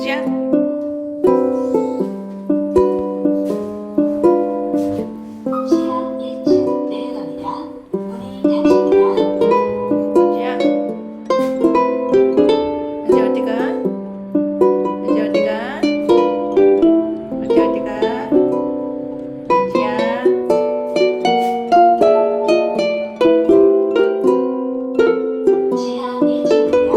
아지야? 지하 1층 내려갑니다. 문이 닫힙니다. 아지야? 아지 어디가? 아지 어디가? 아지 어디가? 아지야? 지하 1층입니다.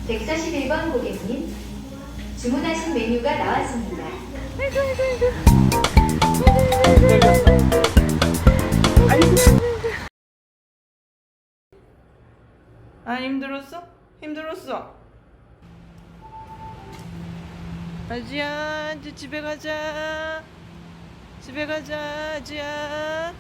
(141번) 고객님, 주문하신 메뉴가 나왔습니다. 아 힘들었어? 힘들었어? 아지야 이제 집에 가자. 집에 가자 아지야.